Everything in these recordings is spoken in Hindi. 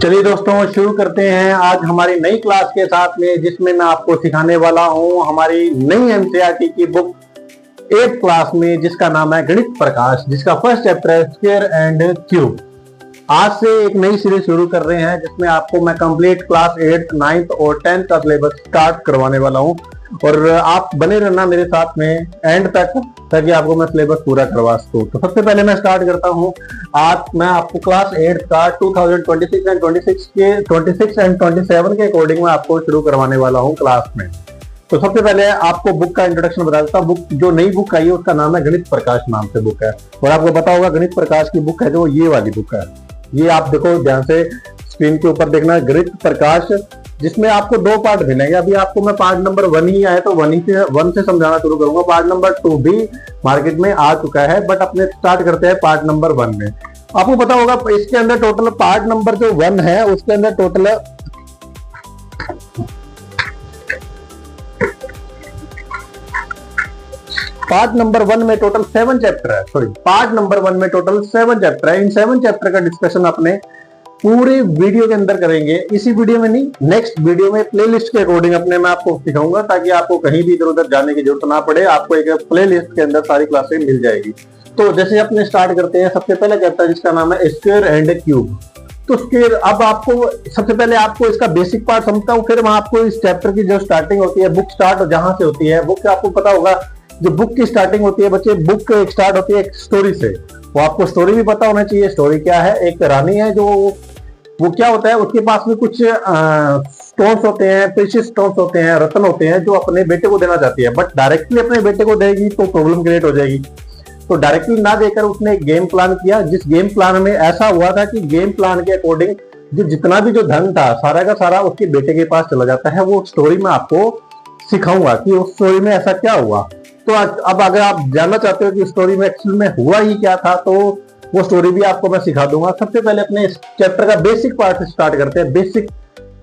चलिए दोस्तों, शुरू करते हैं आज हमारी नई क्लास के साथ में, जिसमें मैं आपको सिखाने वाला हूं हमारी नई एनसीईआरटी की बुक 8th क्लास में, जिसका नाम है गणित प्रकाश, जिसका फर्स्ट चैप्टर है स्क्वायर एंड क्यूब। आज से एक नई सीरीज शुरू कर रहे हैं जिसमें आपको मैं कंप्लीट क्लास 8th, 9th और 10th का सिलेबस स्टार्ट करवाने वाला हूं और आप बने रहना मेरे साथ में एंड तक, ताकि आपको मैं सिलेबस पूरा करवा सकूं। तो सबसे पहले मैं स्टार्ट करता हूं। आज मैं आपको क्लास 8 का 2026 एंड 26 एंड 27 के अकॉर्डिंग में आपको शुरू करवाने वाला हूं क्लास में। तो सबसे पहले आपको बुक का इंट्रोडक्शन बता देता हूं। बुक जो नई बुक आई है उसका नाम है गणित प्रकाश नाम से बुक है, और आपको पता होगा गणित प्रकाश की बुक है जो ये वाली बुक है। ये आप देखो ध्यान से स्क्रीन के ऊपर देखना, गणित प्रकाश, जिसमें आपको 2 पार्ट मिलेंगे। अभी आपको मैं पार्ट नंबर 1 ही आया तो 1 से समझाना शुरू करूंगा। पार्ट नंबर 2 भी मार्केट में आ चुका है, बट अपने स्टार्ट करते हैं पार्ट नंबर 1 में। आपको पता होगा इसके अंदर टोटल पार्ट नंबर जो 1 है उसके अंदर टोटल पार्ट नंबर 1 में टोटल 7 चैप्टर है। सॉरी, पार्ट नंबर 1 में टोटल 7 चैप्टर है। इन 7 चैप्टर का डिस्कशन अपने पूरे वीडियो के अंदर करेंगे। इसी वीडियो में नहीं, नेक्स्ट वीडियो में प्लेलिस्ट के अकॉर्डिंग अपने मैं आपको सिखाऊंगा, ताकि आपको कहीं भी इधर उधर जाने की जरूरत ना पड़े। आपको एक प्लेलिस्ट के अंदर सारी क्लासें मिल जाएगी। तो जैसे अपने स्टार्ट करते हैं, सबसे पहला चैप्टर जिसका नाम है स्क्वायर एंड क्यूब। तो स्क्वायर, अब आपको सबसे पहले आपको इसका बेसिक पार्ट समझता हूँ, फिर मैं आपको इस चैप्टर की जो स्टार्टिंग होती है, बुक स्टार्ट जहां से होती है, बुक आपको पता होगा जो बुक की स्टार्टिंग होती है बच्चे, बुक स्टार्ट होती है एक स्टोरी से। वो आपको स्टोरी भी पता होना चाहिए। स्टोरी क्या है? एक रानी है जो वो क्या होता है, उसके पास में कुछ स्टोन्स होते हैं, प्रेशियस स्टोन्स होते हैं, रत्न होते हैं, जो अपने बेटे को देना चाहती है। बट डायरेक्टली अपने बेटे को देगी तो प्रॉब्लम क्रिएट हो जाएगी। तो डायरेक्टली ना देकर उसने एक गेम प्लान किया, जिस गेम प्लान में ऐसा हुआ था कि गेम प्लान के अकॉर्डिंग जो जितना भी जो धन था सारा का सारा उसके बेटे के पास चला जाता है। वो स्टोरी में आपको सिखाऊंगा कि उस स्टोरी में ऐसा क्या हुआ। तो अब अगर आप जानना चाहते हो कि स्टोरी में एक्चुअल में हुआ ही क्या था, तो वो स्टोरी भी आपको मैं सिखा दूंगा। सबसे पहले अपने इस चैप्टर का बेसिक पार्ट से स्टार्ट करते हैं। बेसिक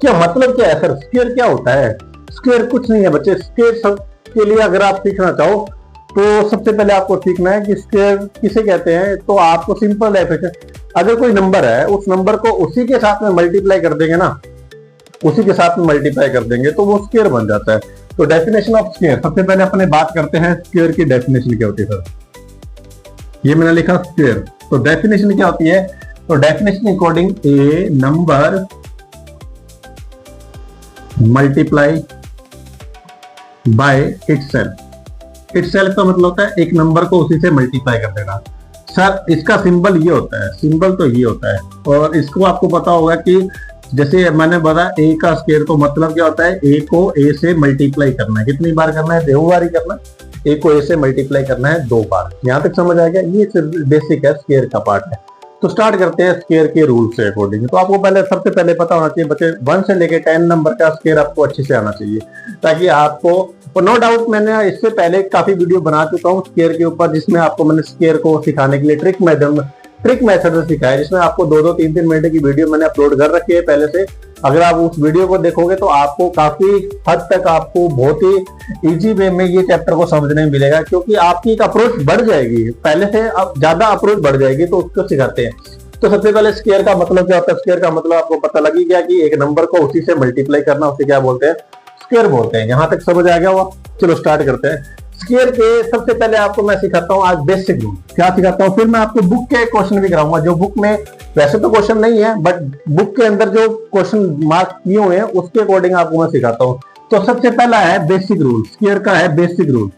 क्या मतलब क्या है सर? स्क्वायर क्या होता है? स्क्वायर कुछ नहीं है बच्चे। स्क्वायर के लिए अगर आप सीखना चाहो तो सबसे पहले आपको सीखना है कि स्क्वायर किसे कहते हैं। तो आपको सिंपल है, अगर कोई नंबर है उस नंबर को उसी के साथ में मल्टीप्लाई कर देंगे ना, उसी के साथ में मल्टीप्लाई कर देंगे तो वो स्क्वायर बन जाता है। तो डेफिनेशन ऑफ स्क्वायर, सबसे पहले अपने बात करते हैं स्क्वायर की डेफिनेशन क्या होती है। सर ये मैंने लिखा स्क्वायर, तो डेफिनेशन क्या होती है? तो definition according A number multiply by itself. Itself का मतलब होता है एक नंबर को उसी से मल्टीप्लाई कर देना। सर इसका सिंबल ये होता है, सिंबल तो ये होता है। और इसको आपको पता होगा कि जैसे मैंने बताया ए का स्क्वायर, तो मतलब क्या होता है? ए को ए से मल्टीप्लाई करना है। कितनी बार करना है? 2 बार ही करना है। ए को ए से मल्टीप्लाई करना है 2 बार। यहां तक समझ आ गया? ये बेसिक है, स्क्वायर का पार्ट है। तो स्टार्ट करते हैं स्क्वायर के रूल से अकॉर्डिंग। तो आपको पहले सबसे पहले पता होना चाहिए बच्चे, 1 से लेके 10 नंबर का स्क्वायर आपको अच्छे से आना चाहिए, ताकि आपको, और नो डाउट मैंने इससे पहले काफी वीडियो बना चुका हूँ स्क्वायर के ऊपर, जिसमें आपको मैंने स्क्वायर को सिखाने के लिए ट्रिक मेथड से सिखाया, जिसमें आपको 2-2, 3-3 मिनट की वीडियो मैंने अपलोड कर रखी है पहले से। अगर आप उस वीडियो को देखोगे तो आपको काफी हद तक आपको बहुत ही इजी वे में ये चैप्टर को समझने में मिलेगा, क्योंकि आपकी एक अप्रोच बढ़ जाएगी, पहले से अब ज्यादा अप्रोच बढ़ जाएगी। तो उसको सिखाते हैं। तो सबसे पहले स्क्वायर का मतलब क्या होता है? स्क्वायर का मतलब आपको पता लगी गया कि एक नंबर को उसी से मल्टीप्लाई करना, उसे क्या बोलते हैं? स्क्वायर बोलते हैं। यहां तक समझ आ गया हुआ? चलो स्टार्ट करते हैं। स्क्वायर के सबसे पहले आपको मैं सिखाता हूं आज बेसिक रूल। क्या सिखाता हूं? फिर मैं आपको बुक के क्वेश्चन भी कराऊंगा, जो बुक में वैसे तो क्वेश्चन नहीं है, बट बुक के अंदर जो क्वेश्चन मार्क किए हुए हैं उसके अकॉर्डिंग आपको मैं सिखाता हूं। तो सबसे पहला है बेसिक रूल। स्क्वायर का है बेसिक रूल।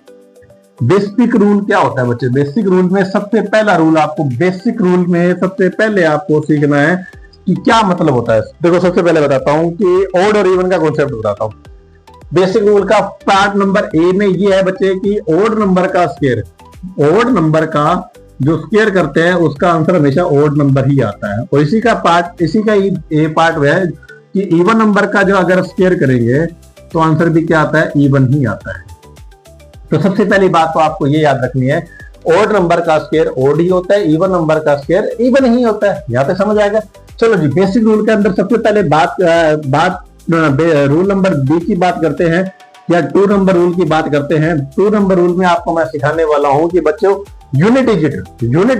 बेसिक रूल क्या होता है बच्चे? बेसिक रूल में सबसे पहला रूल आपको, बेसिक रूल में सबसे पहले आपको सीखना है कि क्या मतलब होता है। देखो सबसे पहले बताता हूं कि ऑड और इवन का कॉन्सेप्ट बताता हूं। बेसिक रूल का पार्ट नंबर ए में ये है बच्चे कि ओड नंबर का स्क्वायर, ओड नंबर का जो स्क्वायर करते हैं उसका आंसर हमेशा ओड नंबर ही आता है। और इसी का ए पार्ट वह है कि इवन नंबर का जो अगर स्क्वायर करेंगे तो आंसर भी क्या आता है? इवन ही आता है। तो सबसे पहली बात तो आपको ये याद रखनी है, ओड नंबर का स्क्वायर ओड ही होता है, इवन नंबर का स्क्वायर इवन ही होता है। यहां तक समझ आएगा? चलो जी, बेसिक रूल के अंदर सबसे पहले बात रूल नंबर बी की बात करते हैं, या 2 नंबर रूल की बात करते हैं। 2 नंबर रूल में आपको मैं सिखाने वाला हूं कि बच्चों यूनिट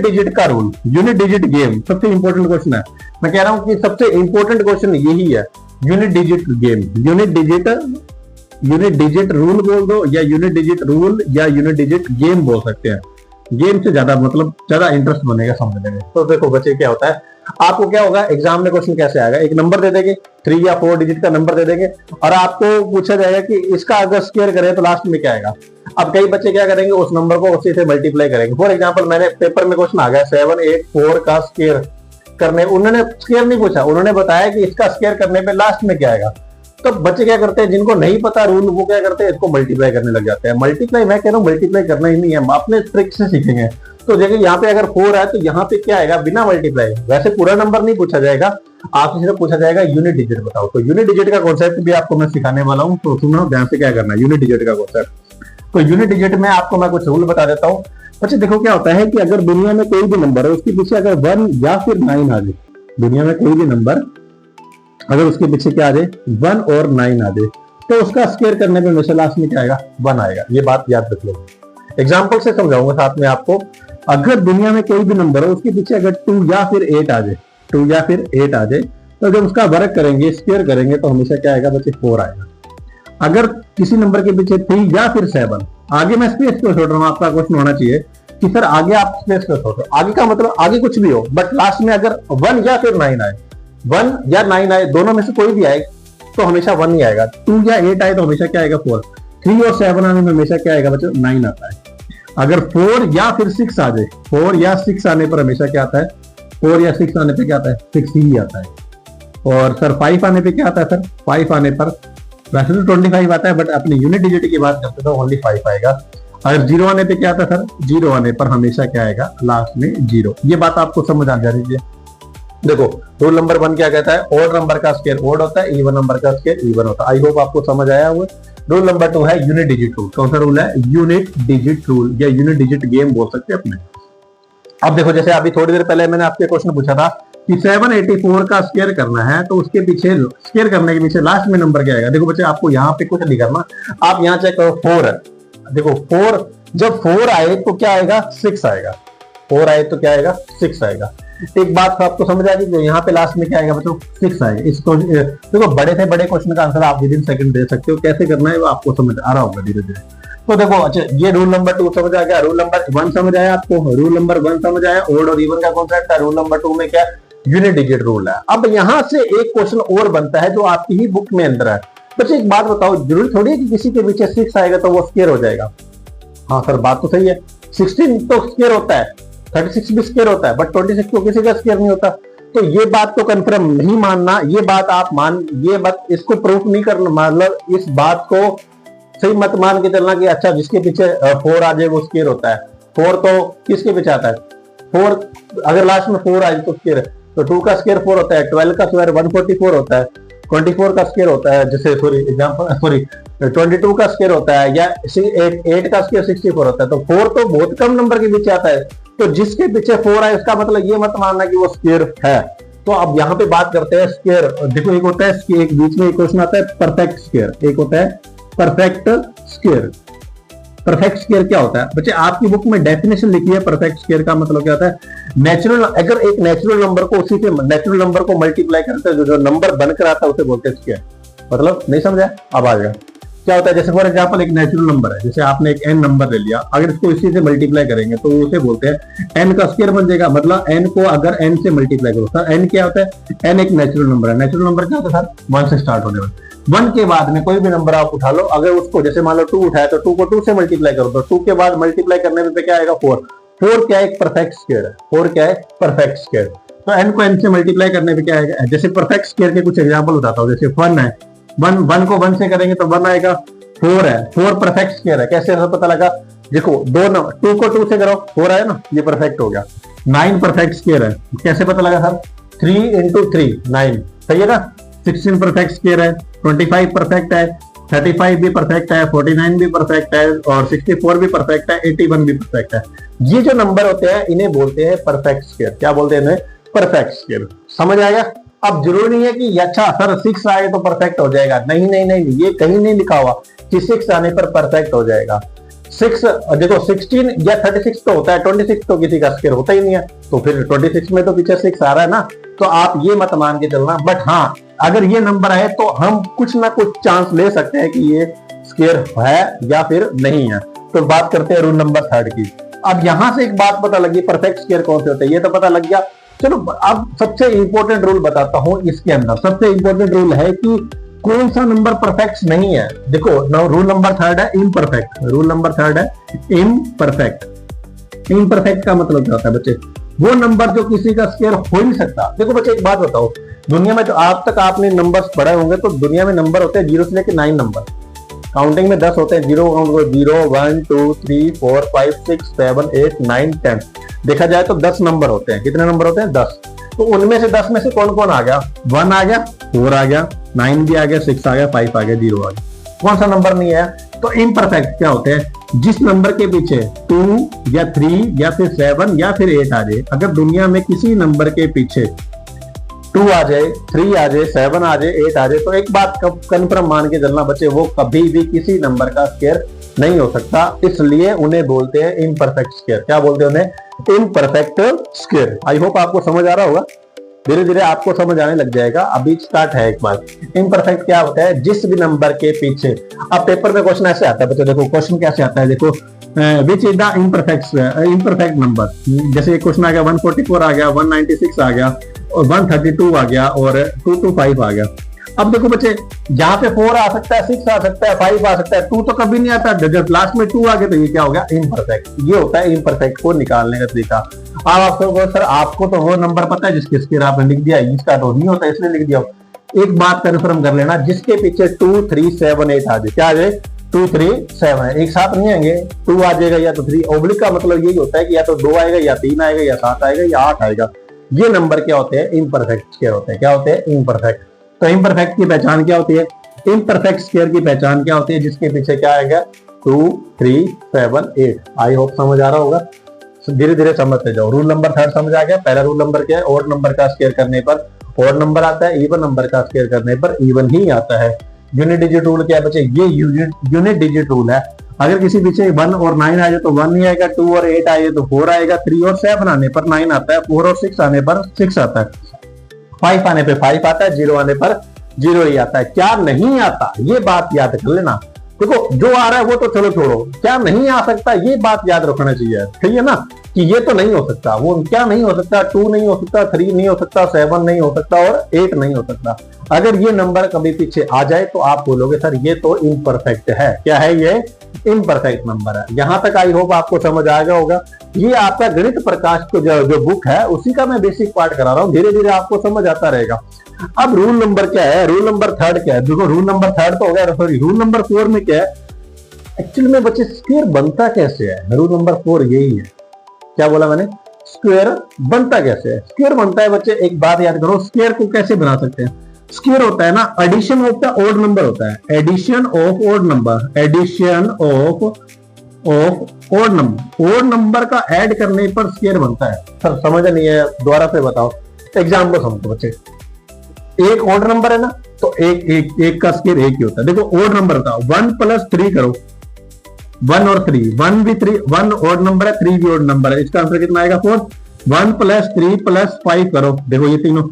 डिजिट का रूल, यूनिट डिजिट गेम सबसे इंपॉर्टेंट क्वेश्चन है। मैं कह रहा हूं कि सबसे इंपॉर्टेंट क्वेश्चन यही है, unit digit game, unit digit rule बोल दो या यूनिट डिजिट रूल या यूनिट डिजिट गेम बोल सकते हैं। गेम से ज्यादा मतलब ज्यादा इंटरेस्ट बनेगा समझने में। तो देखो बच्चे क्या होता है, आपको क्या होगा एग्जाम में क्वेश्चन कैसे आएगा, एक नंबर दे देंगे 3 या 4 डिजिट का नंबर दे देंगे और आपको पूछा जाएगा कि इसका अगर स्क्वायर करें तो लास्ट में क्या आएगा। अब कई बच्चे क्या करेंगे, उस नंबर को उसी से मल्टीप्लाई करेंगे। फॉर एग्जाम्पल मैंने पेपर में क्वेश्चन आ गया 784 का स्क्वायर करने, उन्होंने स्क्वायर नहीं पूछा, उन्होंने बताया कि इसका स्क्वायर करने पे लास्ट में क्या आएगा। तो बच्चे क्या करते हैं, जिनको नहीं पता रूल वो क्या करते हैं, इसको मल्टीप्लाई करने लग जाते हैं। मल्टीप्लाई मैं कह रहा हूँ मल्टीप्लाई करना ही नहीं है, हम अपने ट्रिक से सीखेंगे। तो देखिए यहाँ पे अगर 4 है तो यहाँ पे क्या आएगा, बिना मल्टीप्लाई। वैसे पूरा नंबर नहीं पूछा जाएगा, आपसे सिर्फ पूछा जाएगा यूनिट डिजिट बताओ। तो यूनिट डिजिट का कॉन्सेप्ट भी आपको मैं सिखाने वाला हूँ, तो सुनो ध्यान से क्या करना है यूनिट डिजिट का कॉन्सेप्ट। तो यूनिट डिजिट में आपको मैं कुछ रूल बता देता हूँ। बच्चे देखो क्या होता है कि अगर दुनिया में कोई भी नंबर है उसके पीछे अगर 1 या फिर 9 आ जाए, दुनिया में कोई भी नंबर अगर उसके पीछे क्या आ जाए 1 और 9 आ जाए, तो उसका स्क्वायर करने पे हमेशा लास्ट में क्या आएगा 1 आएगा। ये बात याद रख लो, एग्जाम्पल से समझाऊंगा साथ में आपको। अगर दुनिया में कोई भी नंबर है उसके पीछे अगर 2 या फिर 8 आ जाए, 2 या फिर 8 आ जाए, तो जब उसका वर्क करेंगे स्क्वायर करेंगे तो हमेशा क्या आएगा बच्चे 4 आएगा। अगर किसी नंबर के पीछे 3 या फिर 7, आगे मैं स्पेस क्यों छोड़ रहा हूँ, आपका क्वेश्चन होना चाहिए कि सर आगे आप स्पेस क्यों छोड़ रहे हो। आगे का मतलब आगे कुछ भी हो, बट लास्ट में अगर 1 या फिर 9 आए, 1 या 9 आए, दोनों में से कोई भी आए तो हमेशा 1 ही आएगा। 2 या 8 आए तो हमेशा क्या आएगा 4। 3 और 7 आने में हमेशा क्या आएगा बच्चों 9 आता है। अगर 4 या फिर 6 आ जाए, 4 या 6 आने पर हमेशा क्या आता है, 4 या 6 आने पे क्या आता है 6 ही आता है। और सर 5 आने पे क्या आता है, सर 5 आने पर वैसे तो 25 आता है, बट अपने यूनिट डिजिट की बात करते तो ओनली 5 आएगा। अगर 0 आने पे क्या आता है सर, 0 आने पर हमेशा क्या आएगा लास्ट में 0। ये बात आपको समझ आ जा रही है। देखो रूल नंबर 1 क्या कहता है, ऑड नंबर का स्क्वायर ऑड होता है, इवन नंबर का स्क्वायर इवन होता है। आई होप आपको समझ आया हुआ। रूल नंबर 2 है यूनिट डिजिट रूल। कौन सा रूल है, यूनिट डिजिट रूल या यूनिट डिजिट गेम बोल सकते हैं अपने। अब देखो जैसे अभी थोड़ी देर पहले मैंने आपसे क्वेश्चन पूछा था कि 784 का स्क्वायर करना है, तो उसके पीछे स्क्वायर करने के पीछे लास्ट में नंबर क्या आएगा। देखो बच्चे आपको यहाँ पे कुछ नहीं करना, आप यहाँ चेक करो 4 है। देखो 4, जब 4 आए तो क्या आएगा 6 आएगा, 4 आए तो क्या आएगा 6 आएगा। एक बात आपको समझ आ गई, जो यहाँ पे लास्ट में क्या आएगा बच्चों 6 आएगा। इसको देखो बड़े से बड़े क्वेश्चन का आंसर आप विद इन सेकंड दे सकते हो, कैसे करना है वो आपको समझ आ रहा होगा धीरे धीरे। तो देखो अच्छा ये रूल नंबर 2 समझ आ गया, रूल नंबर 1 समझ आया आपको, रूल नंबर 1 समझ आया ऑड और इवन का कॉन्सेप्ट है। रूल नंबर 2 में क्या यूनिट डिजिट रूल है। अब यहाँ से एक क्वेश्चन और बनता है जो आपकी ही बुक में अंदर है। बच्चे एक बात बताओ, जरूरी थोड़ी है कि किसी के पीछे 6 आएगा तो वो स्क्वायर हो जाएगा। हाँ सर बात तो सही है, 16 तो स्क्वायर होता है, 36 भी स्क्वायर होता है, बट 26 तो किसी का स्क्वायर नहीं होता। तो ये बात तो कंफर्म नहीं मानना, ये बात आप ये बात इसको प्रूफ नहीं करना, मतलब इस बात को सही मत मान के चलना कि अच्छा जिसके पीछे 4 आ जाए वो स्क्वायर होता है। 4 तो किसके पीछे आता है, 4 अगर लास्ट में 4 आ जाए तो स्क्वायर है। तो 2 का स्क्वायर 4 होता है, 12 का स्क्वायर 144 होता है, 24 का स्क्वायर होता है, जैसे सॉरी 22 का स्क्वायर होता है, या 8 का स्क्वायर 64 होता है। तो 4 तो बहुत कम नंबर के पीछे आता है। तो जिसके पीछे 4 है इसका मतलब ये मत मानना कि वो स्क्वायर है। तो अब यहाँ पे बात करते हैं स्क्वायर। देखो एक होता है एक बीच में एक क्वेश्चन आता है परफेक्ट स्क्वायर, एक होता है परफेक्ट स्क्वायर। परफेक्ट स्क्वायर क्या होता है बच्चे, आपकी बुक में डेफिनेशन लिखी है परफेक्ट स्क्वायर का मतलब क्या होता है, नेचुरल अगर एक नेचुरल नंबर को उसी से नेचुरल नंबर को मल्टीप्लाई करते हैं, जो नंबर बनकर आता है उसे बोलते हैं स्क्वायर। मतलब नहीं समझा, अब आ जाएगा क्या होता है। जैसे फॉर एग्जांपल एक नेचुरल नंबर है, जैसे आपने एक n नंबर ले लिया, अगर इसको इसी से मल्टीप्लाई करेंगे तो उसे बोलते हैं n का स्क्वायर बन जाएगा। मतलब n को अगर n से मल्टीप्लाई करो, सर n क्या होता है, n एक नेचुरल नंबर है। नेचुरल नंबर क्या होता है सर 1 से स्टार्ट होने वाला। 1 के बाद में कोई भी नंबर आप उठा लो, अगर उसको जैसे मान लो 2 उठाया तो 2 को 2 से मल्टीप्लाई करो, तो 2 के बाद मल्टीप्लाई करने में क्या आएगा 4। 4 क्या है, एक परफेक्ट स्क्वायर है। 4 क्या है, परफेक्ट स्क्वायर। तो n को n से मल्टीप्लाई करने पे क्या आएगा, जैसे परफेक्ट स्क्वायर के कुछ एग्जांपल बताता हूँ। जैसे 1 है, 1 को 1 से करेंगे तो 1 आएगा। 4 है, 4 परफेक्ट स्क्वायर है। कैसे पता लगा, देखो 2 को 2 से करो 4 आया ना, ये परफेक्ट हो गया। 9 परफेक्ट स्क्वायर है, कैसे पता लगा सर 3 into 3 9 सही है ना। 16 परफेक्ट स्क्वायर है, 25 परफेक्ट है, 35 भी परफेक्ट है, 49 भी परफेक्ट है, और 64 भी परफेक्ट है, 81 भी परफेक्ट है। ये जो नंबर होते हैं इन्हें बोलते हैं परफेक्ट स्क्वायर। क्या बोलते हैं इन्हें, परफेक्ट स्क्वायर। समझ आएगा। अब जरूरी नहीं है कि अच्छा सर 6 आए तो परफेक्ट हो जाएगा, नहीं नहीं नहीं, ये कहीं नहीं लिखा हुआ कि 6 आने पर परफेक्ट हो जाएगा। 6 देखो 16 या 36 तो होता है, 26 तो किसी का स्क्वायर होता ही नहीं है, तो फिर 26 में तो पीछे 6 आ रहा है ना, तो आप ये मत मान के चलना। बट हाँ, अगर ये नंबर आए तो हम कुछ ना कुछ चांस ले सकते हैं कि ये स्क्वायर है या फिर नहीं है। तो बात करते हैं रूल नंबर 3 की। अब यहां से एक बात पता लगी, परफेक्ट स्क्वायर कौन से होते हैं ये तो पता लग गया। चलो अब सबसे इंपॉर्टेंट रूल बताता हूं इसके अंदर। सबसे इंपॉर्टेंट रूल है कि कौन सा नंबर परफेक्ट नहीं है। देखो रूल नंबर 3 है इम्परफेक्ट। रूल नंबर 3 है इम्परफेक्ट। इम्परफेक्ट का मतलब क्या होता है बच्चे? वो नंबर जो किसी का स्क्वायर हो ही नहीं सकता। देखो बच्चे एक बात बताओ, दुनिया में जो आज तक आपने नंबर्स पढ़े होंगे तो दुनिया में नंबर होते हैं 0 से लेकर 9 नंबर। काउंटिंग में 10 होते हैं, 0 1 2 3 4 5 6 7 8 9 10। देखा जाए तो 10 नंबर होते हैं। कितने नंबर होते हैं? 10। तो उनमें से 10 में से कौन कौन आ गया? 1 आ गया, 4 आ गया, 9 भी आ गया, 6 आ गया, 5 आ गया, 0 आ गया। कौन सा नंबर नहीं है? तो इम्परफेक्ट क्या होते हैं? जिस नंबर के पीछे 2 या 3 या फिर 7 या फिर 8 आ जाए। अगर दुनिया में किसी नंबर के पीछे 2 आ जाए, 3 आ जाए, 7 आ जाए, 8 आ जाए, तो एक बात कन्फर्म मान के चलना बच्चे, वो कभी भी किसी नंबर का स्क्वायर नहीं हो सकता। इसलिए उन्हें बोलते हैं इम्परफेक्ट स्क्वायर। क्या बोलते हैं उन्हें? Imperfect square. आई होप आपको समझ आ रहा होगा, धीरे धीरे आपको समझ आने लग जाएगा। अभी स्टार्ट है एक बार। इम्परफेक्ट क्या होता है? जिस भी नंबर के पीछे, अब पेपर में क्वेश्चन ऐसे आता है बच्चों, देखो क्वेश्चन कैसे आता है, देखो which is the imperfect number. जैसे क्वेश्चन आ गया 144 आ गया, 196 आ गया, और 132 आ गया, और 225 आ गया। अब देखो बच्चे, जहां पे 4 आ सकता है, 6 आ सकता है, 5 आ सकता है, 2 तो कभी नहीं आता। जब लास्ट में 2 आ गया तो ये क्या हो गया? इम्परफेक्ट। ये होता है इम्परफेक्ट को निकालने का तरीका। अब आपको सर आपको तो वो नंबर पता है जिसके स्क्वायर आपने लिख दिया, इसका तो नहीं होता इसलिए लिख दिया। एक बात कन्फर्म कर लेना, जिसके पीछे 2 3 7 8 आ जाए। क्या आ जाए? 2 3 7 एक साथ नहीं आएंगे, 2 आ जाएगा या तो 3। ओब्लिक का मतलब यही होता है कि या तो 2 आएगा, या 3 आएगा, या 7 आएगा, या 8 आएगा। ये नंबर क्या होते हैं? इम्परफेक्ट स्क्वायर होते हैं। क्या होते हैं? इम्परफेक्ट। तो इम्परफेक्ट की पहचान क्या होती है? इम्परफेक्ट स्क्वायर की पहचान क्या होती है? जिसके पीछे क्या आएगा? 2 3 7 8। आई होप समझ आ रहा होगा, धीरे धीरे समझते जाओ। रूल नंबर 3 समझ आ गया। पहला रूल नंबर क्या है? ओड नंबर का स्क्वायर करने पर ओड नंबर आता है, इवन नंबर का स्क्वायर करने पर इवन ही आता है। यूनिट डिजिट रूल क्या है बच्चे? ये यूनिट डिजिट रूल है। अगर किसी पीछे 1 और 9 आ जाए तो 1 ही आएगा, 2 और 8 आए तो 4 आएगा, 3 और 7 आने पर 9 आता है, 4 और 6 आने पर 6 आता है, 5 आने पर 5 आता है, 0 आने पर 0 ही आता है। क्या नहीं आता? ये बात याद कर लेना। देखो जो आ रहा है वो तो चलो छोड़ो, क्या नहीं आ सकता ये बात याद रखना चाहिए। सही है ना, कि ये तो नहीं हो सकता, वो क्या नहीं हो सकता? 2 नहीं हो सकता, 3 नहीं हो सकता, 7 नहीं हो सकता, और 8 नहीं हो सकता। अगर ये नंबर कभी पीछे आ जाए तो आप बोलोगे सर ये तो इम्परफेक्ट है। क्या है? ये इम्परफेक्ट नंबर है। यहां तक आई होप आपको समझ आ गया होगा। ये आपका गणित प्रकाश को जो बुक है उसी का मैं बेसिक पार्ट करा रहा हूँ, धीरे धीरे आपको समझ आता रहेगा। अब रूल नंबर क्या है? रूल नंबर 3 क्या है? देखो रूल नंबर 3 तो हो गया, सॉरी रूल नंबर 4 में क्या है? एक्चुअली में बच्चे स्क्वायर बनता कैसे है? रूल नंबर 4 यही है। क्या बोला मैंने? स्क्वायर बनता कैसे है? स्क्वायर बनता है बच्चे, एक बात याद करो, स्क्वायर को कैसे बना सकते हैं? स्क्वायर होता है ना addition of the odd number होता है, addition of odd number, addition of odd number. Odd number का ऐड करने पर स्क्वायर बनता है। सर समझ नहीं है, दोबारा से बताओ, एग्जाम्पल समझो बच्चे। एक ओड नंबर है ना, तो एक का स्क्वायर एक ही होता है। देखो ओड नंबर था, 1 + 3 करो, 1 और 3, 1 भी 3, 1 ओड नंबर है, 3 भी ओड नंबर है, इसका आंसर कितना आएगा? 4। 1 + 3 + 5 करो, देखो ये तीनों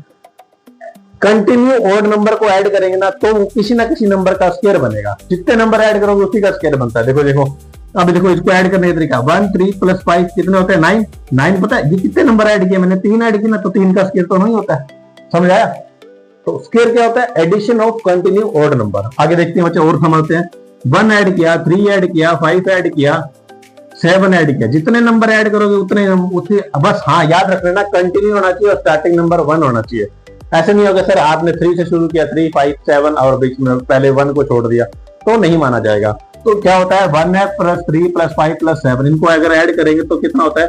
कंटिन्यू ओड नंबर को ऐड करेंगे ना तो किसी ना किसी नंबर का स्क्वायर बनेगा। जितने नंबर ऐड करोगे उसी का स्क्वायर बनता है। देखो देखो अब देखो इसको ऐड करने का तरीका, 1 3 + 5 कितने होते हैं? 9। 9 पता है ये कितने नंबर ऐड किए मैंने? 3 ऐड किए ना, तो 3 का स्क्वायर तो नहीं होता है। समझ आया? तो स्क्वायर क्या होता है? Addition of continue odd number. आगे देखते हैं बच्चे और समझते हैं। 1 ऐड किया, 3 ऐड किया, 5 ऐड किया, 7 ऐड किया। जितने नंबर ऐड करोगे उतने बस हाँ याद रख लेना, कंटिन्यू होना चाहिए और स्टार्टिंग नंबर 1 होना चाहिए। ऐसे नहीं होगा सर आपने 3 से शुरू किया, 3 5 7 और बीच में पहले 1 को छोड़ दिया तो नहीं माना जाएगा। तो क्या होता है? 1 + 3 + 5 + 7, इनको अगर ऐड करेंगे तो कितना होता है?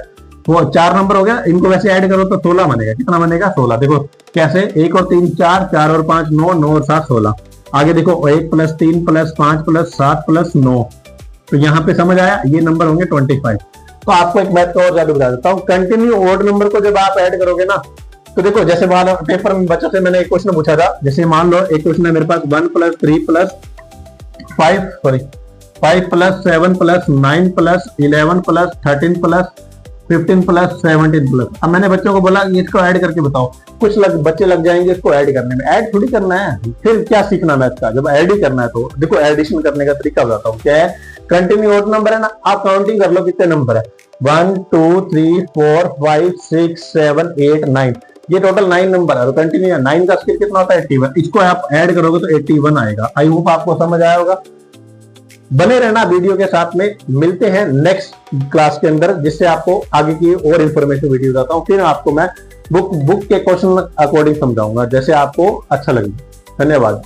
वो 4 नंबर हो गया। इनको वैसे ऐड करो तो 16 बनेगा। कितना बनेगा? 16। देखो कैसे, 1 और 3 4, 4 और 5 9, 9 और 7 16। आगे देखो 1 + 3 + 5 + 7 + 9, तो यहाँ पे समझ आया, ये नंबर होंगे 25। तो आपको एक मैथ का और ज्यादा बता देता हूँ। कंटिन्यू ओड नंबर को जब आप ऐड करोगे ना, तो देखो जैसे मान लो पेपर में बच्चों से मैंने एक क्वेश्चन पूछा था, जैसे मान लो एक क्वेश्चन है मेरे पास 1 + 3 + 5 sorry 5 plus 7 plus 9 plus 11 plus 13 plus 15 plus 17 plus. अब मैंने बच्चों को बोला इसको ऐड करके बताओ, कुछ बच्चे लग जाएंगे इसको ऐड करने में। ऐड थोड़ी करना है, फिर क्या सीखना मैथ का, जब ऐड ही करना है तो देखो एडिशन करने का तरीका बताता हूँ। क्या है, कंटिन्यू ओड नंबर है ना, आप काउंटिंग कर लो कितने नंबर है, 1 2 3 4 5 6 7 8 9, ये टोटल 9 नंबर है। तो कंटिन्यू है, 9 का स्केल कितना होता है 81, इसको आप ऐड करोगे तो 81 आएगा। आई होप आपको समझ आया होगा। बने रहना वीडियो के साथ में, मिलते हैं नेक्स्ट क्लास के अंदर जिससे आपको आगे की और इंफॉर्मेटिव वीडियो बताता हूँ। फिर आपको मैं बुक के क्वेश्चन अकॉर्डिंग समझाऊंगा जैसे आपको अच्छा लगे। धन्यवाद।